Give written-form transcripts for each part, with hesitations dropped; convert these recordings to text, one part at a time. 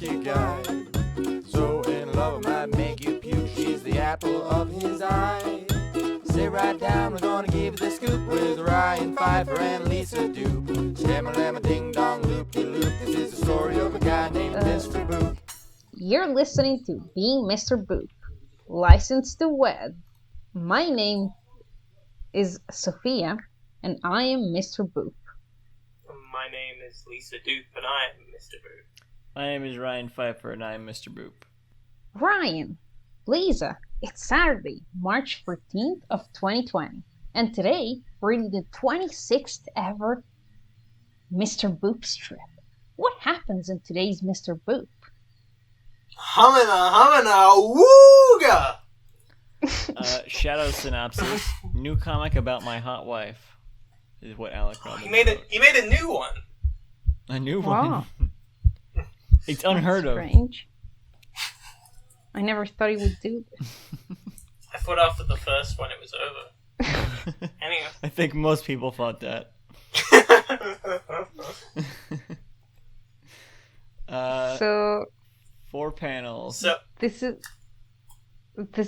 lucky guy. So in love, I might make you puke. She's the apple of his eye. Sit right down, we're gonna give you the scoop with Ryan Pfeiffer and Lisa Dupe. Stamma ding dong loop de loop. This is the story of a guy named Mr. Boop. You're listening to Being Mr. Boop, licensed to wed. My name is Sophia, and I am Mr. Boop. My name is Lisa Dupe, and I am Mr. Boop. My name is Ryan Pfeiffer, and I am Mr. Boop. Ryan, Lisa, it's Saturday, March 14th of 2020, and today we're in the 26th ever Mr. Boop strip. What happens in today's Mr. Boop? Humana, wooga! Shadow synopsis: new comic about my hot wife is what Alec Robbins He made a new one. A new Wow. one. It's unheard of. Strange. I never thought he would do this. I thought after the first one it was over. Anyway. I think most people thought that. So 4 panels. So this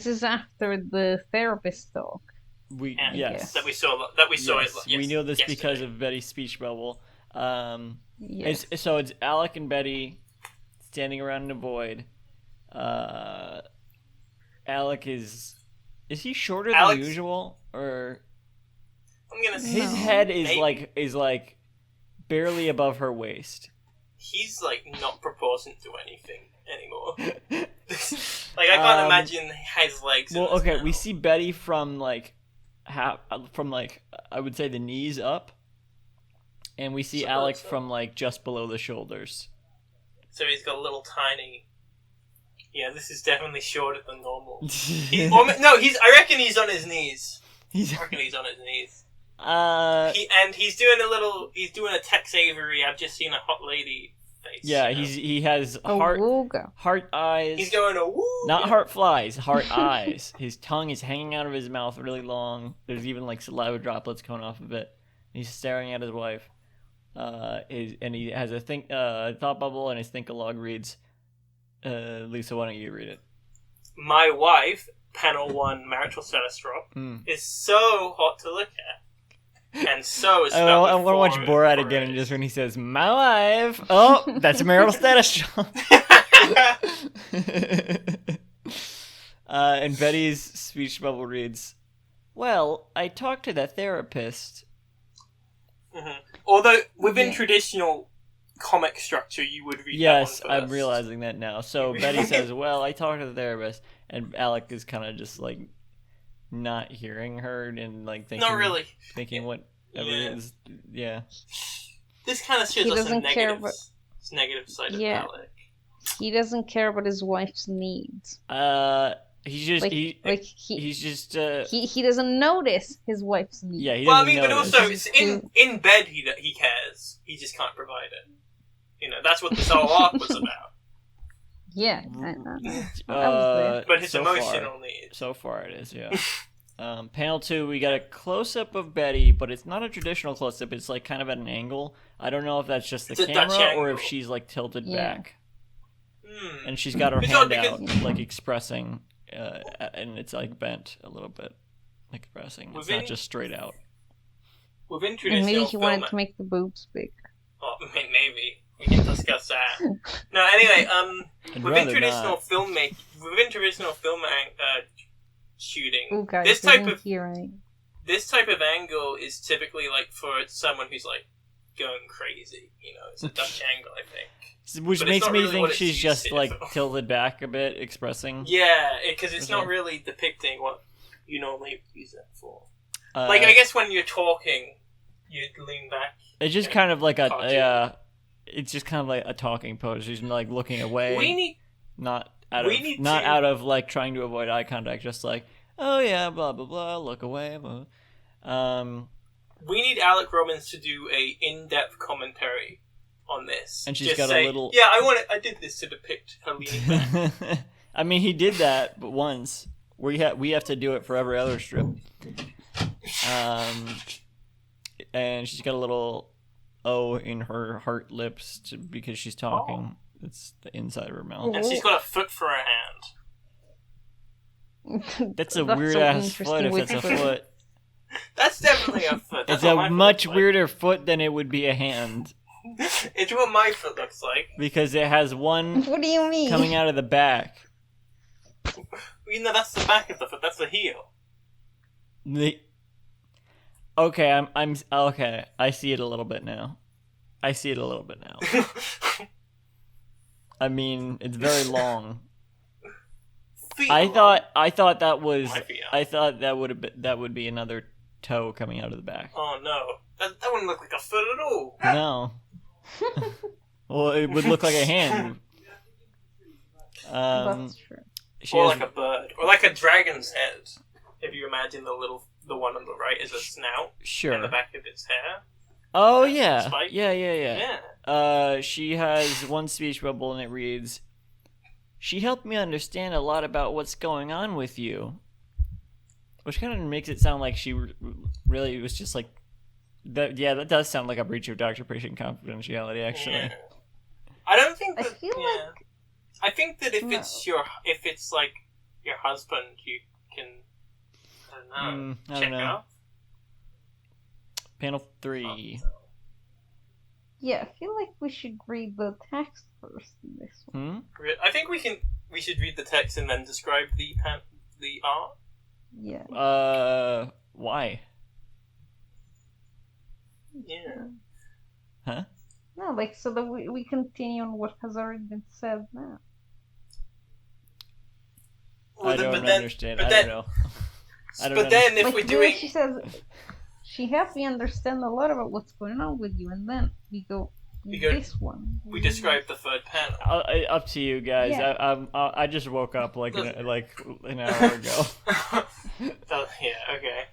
is after the therapist talk. Yes. that we saw Yes. it. We know this yesterday. because of Betty's speech bubble. Yes. It's Alec and Betty standing around in a void. Alec is he shorter than usual, or I'm gonna say his head is maybe. like barely above her waist. He's like not proportionate to anything anymore. Like I can't imagine his legs. Well, in this okay, panel. we see Betty from I would say the knees up, and we see Alec from just below the shoulders. So he's got a little tiny. Yeah, this is definitely shorter than normal. I reckon he's on his knees. I reckon he's on his knees. He's doing a Tex Avery. I've just seen a hot lady face. Yeah, you know? he has Wooga. heart eyes. He's going a woo. Not heart flies, heart eyes. His tongue is hanging out of his mouth really long. There's even saliva droplets coming off of it. He's staring at his wife. And he has a thought bubble, and his think-a-log reads. Lisa, why don't you read it? My wife, panel 1, marital status drop, is so hot to look at. And so is I want to watch Borat again, and just when he says, my wife, oh, that's a marital status drop. And Betty's speech bubble reads, well, I talked to that therapist. Mm-hmm. Although, within traditional comic structure, you would read Yes, that one first. I'm realizing that now. So Betty says, well, I talked to the therapist, and Alec is kind of just not hearing her and thinking, not really, thinking whatever it is. Yeah. This kind of shows us a negative side of Yeah. Alec. He doesn't care about his wife's needs. He's just He doesn't notice his wife's needs. yeah. He Well, I doesn't mean, but notice. also it's in bed he cares. He just can't provide it. You know, that's what this whole arc was about. Yeah, I was there. But his so emotional far, needs. So far, it is. Yeah. Panel 2, we got a close-up of Betty, but it's not a traditional close-up. It's kind of at an angle. I don't know if that's just the camera or if she's tilted back. And she's got her hand out, expressing, and it's bent a little bit, expressing. It's not just straight out. Within traditional And maybe he wanted film- to make the boobs bigger. Oh, maybe we can discuss that. No, anyway, within traditional film shooting, Ooh, guys, this type of angle is typically for someone who's going crazy. You know, it's a Dutch angle, I think. Which But makes it's not me really think what it's she's just used to. tilted back a bit, expressing. Yeah, because it's not really depicting what you normally use it for. I guess when you're talking, you lean back. It's just kind of it's just kind of a talking pose. She's looking away. Not out of trying to avoid eye contact. Just oh yeah, blah blah blah. Look away. Blah. We need Alec Robbins to do a in-depth commentary on this. And she's just got say, a little. Yeah, I did this to depict her leaning back. I mean, he did that, but once. We have to do it for every other strip. And she's got a little O in her heart lips because she's talking. It's the inside of her mouth. And she's got a foot for a hand. That's a weird ass foot if it's a foot. That's definitely a foot. That's it's a much weirder foot than it would be a hand. It's what my foot looks like. Because it has one What do you mean? coming out of the back. You know, that's the back of the foot. That's the heel. Okay, I'm okay. I see it a little bit now. I mean, it's very long. I thought that would be another toe coming out of the back. Oh no, that wouldn't look like a foot at all. No. Well, it would look like a hand. That's true. Or like a bird, or like a dragon's head. If you imagine the one on the right is a snout, sure, and the back of its hair. Oh yeah, spike. Yeah. She has one speech bubble, and it reads, "She helped me understand a lot about what's going on with you," which kind of makes it sound like she really was just like that. Yeah, that does sound like a breach of doctor-patient confidentiality, actually. Yeah. I don't think that. I feel like. I think that if it's like your husband, you can. I don't know. Check out. Panel 3. Yeah, I feel like we should read the text first in this one. I think we should read the text and then describe the art. Yeah. Why? Yeah. Huh? No, like, so that we continue on what has already been said now. Well, I don't understand. I don't know. But then if like, we're doing... She says, she helped me understand a lot about what's going on with you, and then we go this one. We describe the third panel. Up to you guys. Yeah. I just woke up like an hour ago. Yeah, okay.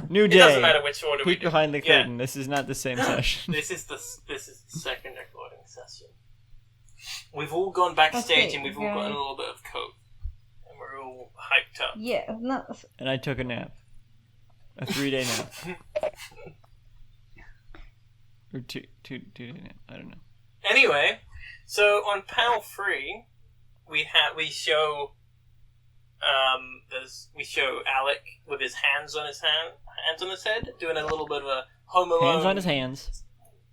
New day. It doesn't matter which order we do. Peek behind the curtain. This is not the same session. This is the second recording session. We've all gone backstage and we've all gotten a little bit of coke. And we're all hyped up. Yeah, no. And I took a nap. A 3-day nap. Or two-day nap. I don't know. Anyway, so on panel 3, we show Alec with his hands on his head, doing a little bit of a Home Alone. Hands on his hands.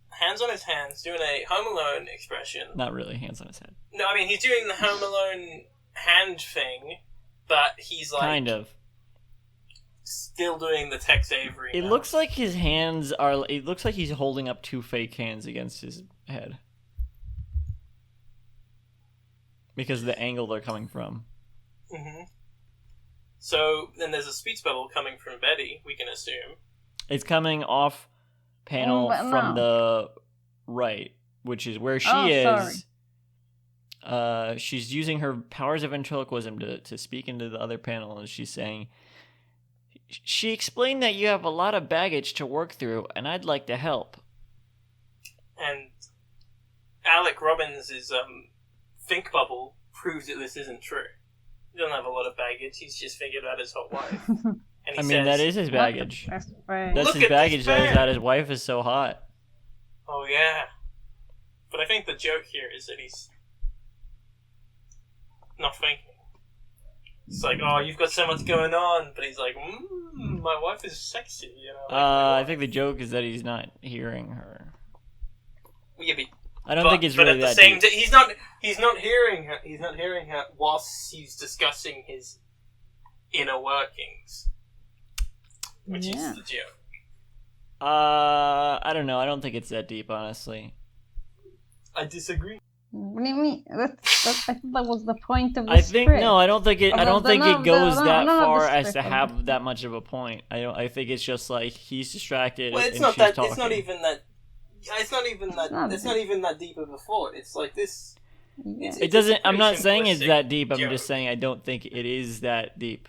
Hands on his hands, doing a Home Alone expression. Not really, hands on his head. No, I mean he's doing the Home Alone hand thing, but he's like kind of still doing the Tex Avery. It looks like his hands are. It looks like he's holding up 2 fake hands against his head because of the angle they're coming from. Mm-hmm. So then there's a speech bubble coming from Betty. We can assume it's coming off panel from the right, which is where she is. Sorry. She's using her powers of ventriloquism to speak into the other panel, and she's saying, "She explained that you have a lot of baggage to work through, and I'd like to help." And Alec Robbins' think bubble proves that this isn't true. He doesn't have a lot of baggage. He's just figured out his hot wife. And he says, that is his baggage. That's His baggage. That is that his wife is so hot. Oh yeah, but I think the joke here is that he's not thinking. It's like, oh, you've got so much going on, but he's like, my wife is sexy, you know. I think the joke is that he's not hearing her. Yeah, I don't think it's really that deep. But he's not hearing her. He's not hearing her whilst he's discussing his inner workings, which is the joke. I don't know. I don't think it's that deep, honestly. I disagree. What do you mean? I thought that was the point of the script. I don't think it. I don't think it goes that far as to have that much of a point. I think it's just like he's distracted. Well, it's and not she's that. talking. It's not even that. It's not even that. It's not even that deep of a thought. It's like this. Yeah. It doesn't. I'm not saying it's that deep. I'm joke. just saying I don't think it is that deep.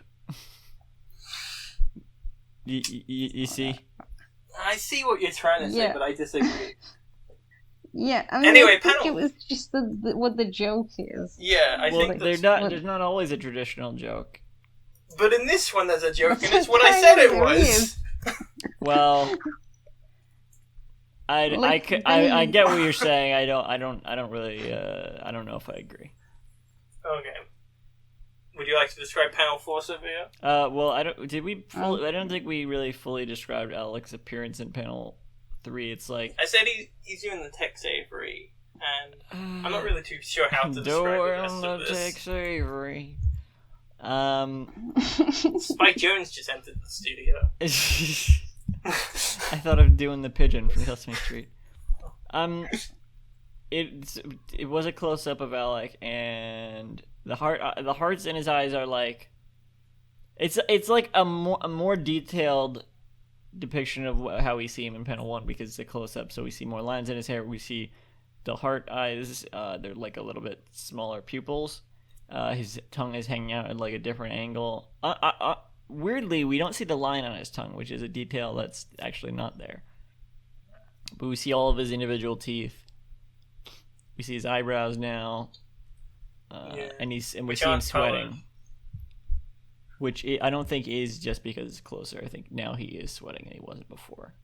You see? I see what you're trying to say, but I disagree. Yeah, I mean, anyway, I think it was just what the joke is. Yeah, I think there's not always a traditional joke. But in this one, there's a joke, and it's what I said it was. Well, I get what you're saying. I don't really. I don't know if I agree. Okay. Would you like to describe panel 4, Sophia? Well, I don't. Did we? I don't think we really fully described Alec's appearance in panel 3. It's like I said he's doing the Tex Avery, and I'm not really too sure how to describe the rest of this. Tex Avery. Spike Jones just entered the studio. I thought of doing the pigeon from Sesame Street. It was a close up of Alec, and the hearts in his eyes are like, it's like a more detailed depiction of how we see him in panel 1 because it's a close up, so we see more lines in his hair. We see the heart eyes. They're like a little bit smaller pupils. His tongue is hanging out at like a different angle. Weirdly, we don't see the line on his tongue, which is a detail that's actually not there. But we see all of his individual teeth. We see his eyebrows now, and we see him sweating. Which I don't think is just because it's closer. I think now he is sweating and he wasn't before.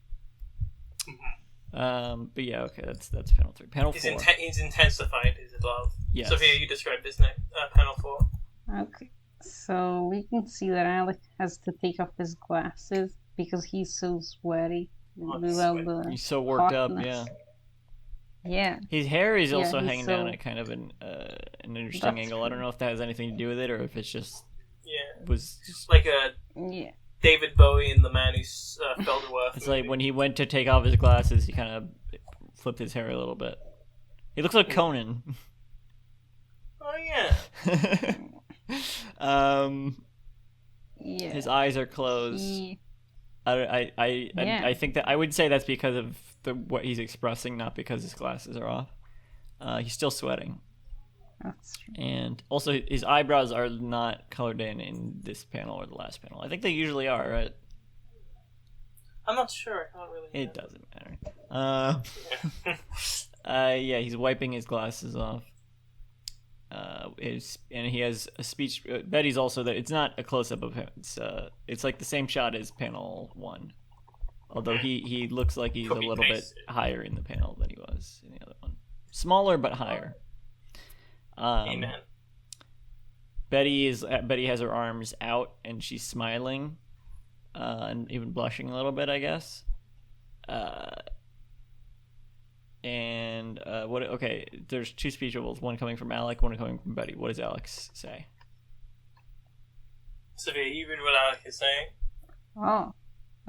But yeah, okay, that's panel 3. Panel 4. He's intensified his love. Yes. Sophia, you described this next panel 4. Okay, so we can see that Alec has to take off his glasses because he's so sweaty. He's so worked up, yeah. Yeah. His hair is also hanging down at kind of an interesting angle. I don't know if that has anything to do with it or if it's just was just like a David Bowie in The Man Who Fell to Earth. It's movie. Like when he went to take off his glasses, he kind of flipped his hair a little bit. He looks like Conan. Oh yeah. His eyes are closed. I think that I would say that's because of what he's expressing, not because his glasses are off. He's still sweating. That's true. And also, his eyebrows are not colored in this panel or the last panel. I think they usually are, right? I'm not sure. I don't really know. It doesn't matter. Yeah, he's wiping his glasses off. And he has a speech. Betty's also there. It's not a close up of him. It's like the same shot as panel 1. Although he looks like he's a little bit higher in the panel than he was in the other one. Smaller but higher. Amen. Betty has her arms out and she's smiling, and even blushing a little bit, I guess. Okay, there's 2 speech bubbles, one coming from Alec, one coming from Betty. What does Alex say? Sophia, you read what Alec is saying? Oh,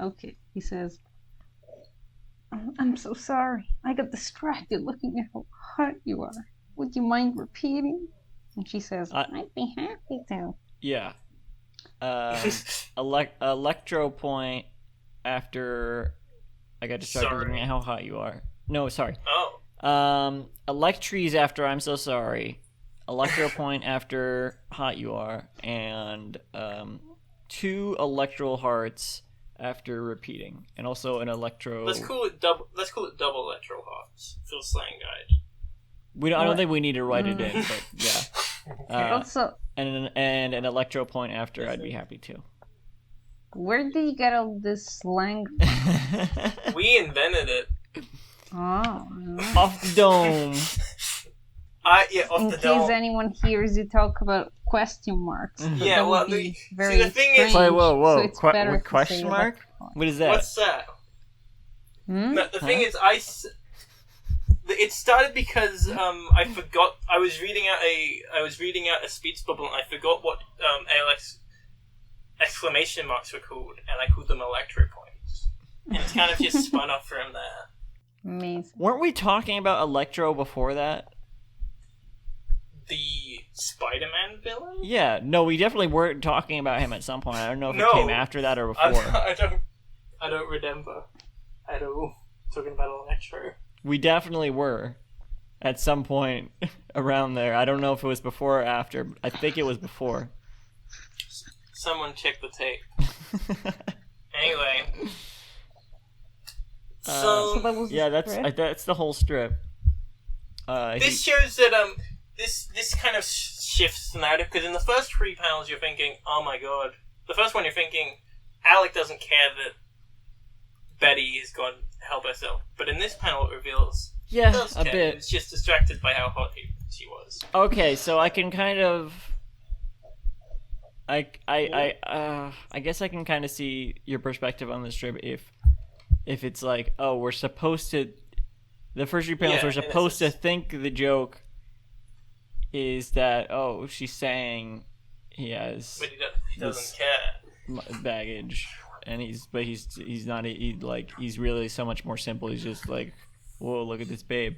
okay. He says, I'm so sorry. I got distracted looking at how hot you are. Would you mind repeating? And she says, I'd be happy to. Yeah. Electro point after I got distracted looking at how hot you are. No, sorry. Oh. Electries after I'm so sorry. Electro point after hot you are. And 2 electral hearts after repeating. And also an electro... Let's call it double electro hearts for the slang guide. I don't think we need to write it in, but yeah. Also, and an electro point after, I'd be happy to. Where did you get all this slang? We invented it. Oh. Off the dome. Off the dome. In case anyone hears you talk about question marks. Yeah, well, the thing is... Wait, whoa. So it's better question mark? What is that? What's that? No, the thing is, it started because I forgot. I was reading out a speech bubble and I forgot what ALX exclamation marks were called, and I called them electro points. And it's kind of just spun off from there. Amazing. Weren't we talking about Electro before that? The Spider-Man villain? Yeah, no, we definitely were talking about him at some point. I don't know if it came after that or before. I don't remember at all talking about Electro. We definitely were at some point around there. I don't know if it was before or after. I think it was before. Someone check the tape. Anyway. So that was that's the whole strip. This shows that this kind of shifts the narrative, because in the first 3 panels you're thinking, oh my god. The first one you're thinking, Alec doesn't care Betty has gone help herself. But in this panel, it reveals a bit. It's just distracted by how hot she was. Okay, so I can kind of. I guess I can kind of see your perspective on this strip if it's like, oh, we're supposed to. The first three panels, we're supposed to think the joke is that, oh, she's saying he has. But he doesn't care. Baggage, and he's not he's really so much more simple. He's just like, whoa, look at this babe.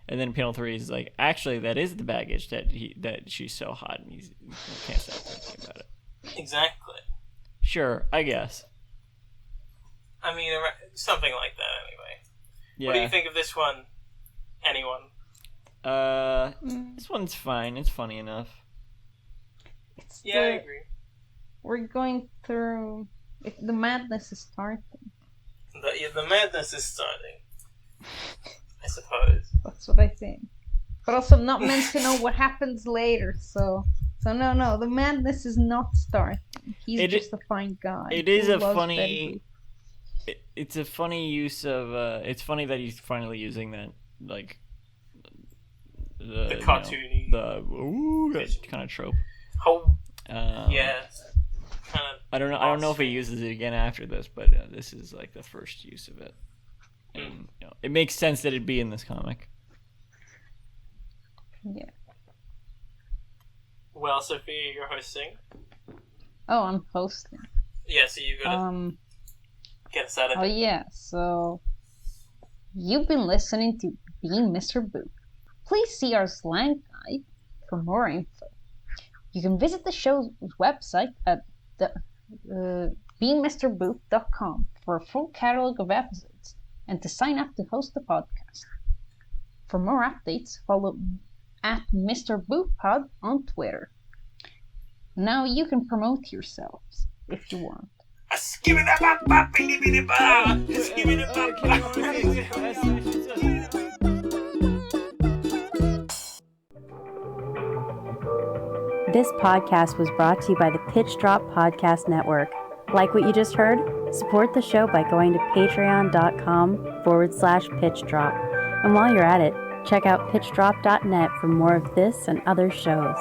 And then panel 3 is like, actually, that is the baggage that she's so hot, and he can't stop thinking about it. Exactly. Sure, I guess. I mean, something like that, anyway. Yeah. What do you think of this one? Anyone? This one's fine. It's funny enough. I agree. We're going through. The madness is starting. The madness is starting. I suppose. That's what I think. But also, I'm not meant to know what happens later, so no, the madness is not starting. He's just a fine guy. It is a funny. It's a funny use of. It's funny that he's finally using that, like. The cartoony. That kind of trope. Oh. Yeah. Kind of. I don't know if he uses it again after this, but this is like the first use of it. And, it makes sense that it'd be in this comic. Yeah. Well, Sophia, you're hosting. Oh, I'm hosting. Yeah, so you gotta get us out of here. Oh yeah, so you've been listening to Being Mr. Boop. Please see our slang guide for more info. You can visit the show's website at beingmrboop.com for a full catalog of episodes and to sign up to host the podcast. For more updates, follow at Mr. Boop Pod on Twitter. Now you can promote yourselves if you want. This podcast was brought to you by the Pitch Drop Podcast Network. Like what you just heard? Support the show by going to patreon.com/Pitch Drop. And while you're at it, check out pitchdrop.net for more of this and other shows.